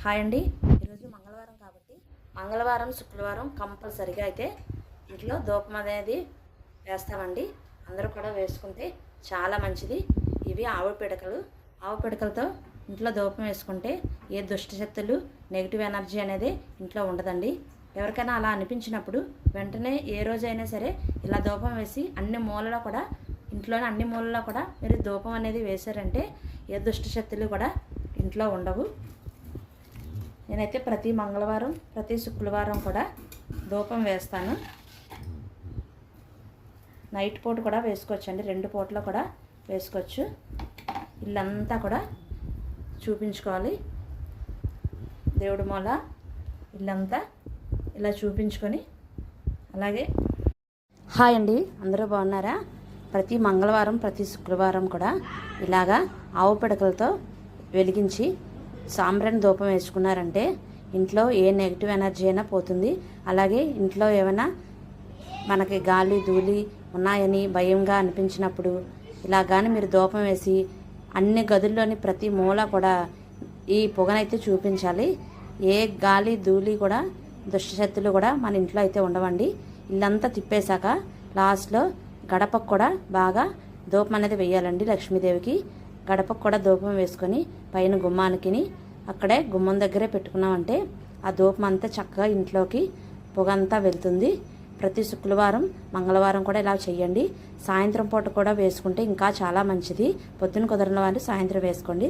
Hi అండి. ఈరోజు మంగళవారం కాబట్టి మంగళవారం శుక్రవారం కంపల్సరిగా అయితే ఇంట్లో ధూపం అనేది వేస్తామండి. అందరూ కూడా వేసుకుంటే చాలా మంచిది. ఇవి ఆవు పిడకలతో ఇంట్లో ధూపం వేసుకుంటే ఏ దుష్ట శక్తులు నెగిటివ్ ఎనర్జీ అనేది ఇంట్లో ఉండదండి. ఎవరికైనా అలా అనిపించినప్పుడు వెంటనే ఏ రోజైనా సరే ఇలా ధూపం వేసి ఇంట్లోనే అన్ని మూలలో కూడా మీరు ధూపం అనేది వేశారంటే ఏ దుష్ట శక్తులు కూడా ఇంట్లో ఉండవు. నేనైతే ప్రతి మంగళవారం ప్రతి శుక్రవారం కూడా ధూపం వేస్తాను. నైట్ పూట కూడా వేసుకోవచ్చండి, 2 పూటలో కూడా వేసుకోవచ్చు. ఇల్లంతా కూడా చూపించుకోవాలి. దేవుడి మూల ఇల్లంతా ఇలా చూపించుకొని అలాగే హాయ్ అండి, అందరూ బాగున్నారా? ప్రతి మంగళవారం ప్రతి శుక్రవారం కూడా ఇలాగా ఆవు పిడకలతో వెలిగించి సాంబ్రాణి ధూపం వేసుకున్నారంటే ఇంట్లో ఏ నెగిటివ్ ఎనర్జీ అయినా పోతుంది. అలాగే ఇంట్లో ఏమైనా మనకి గాలి ధూళి ఉన్నాయని భయంగా అనిపించినప్పుడు ఇలా కానీ మీరు ధూపం వేసి అన్ని గదుల్లోని ప్రతి మూల కూడా ఈ పొగనైతే చూపించాలి. ఏ గాలి ధూళి కూడా దుష్టశక్తులు కూడా మన ఇంట్లో అయితే ఉండవండి. ఇల్లంతా తిప్పేశాక లాస్ట్లో గడపకు కూడా బాగా ధూపం అనేది వేయాలండి. లక్ష్మీదేవికి గడపకు కూడా ధూపం వేసుకొని పైన గుమ్మానికి అక్కడే గుమ్మం దగ్గరే పెట్టుకున్నామంటే ఆ ధూపం అంతా చక్కగా ఇంట్లోకి పొగ అంతా వెళ్తుంది. ప్రతి శుక్రవారం మంగళవారం కూడా ఇలా చేయండి. సాయంత్రం పూట కూడా వేసుకుంటే ఇంకా చాలా మంచిది. పొద్దున కుదరని వారు సాయంత్రం వేసుకోండి.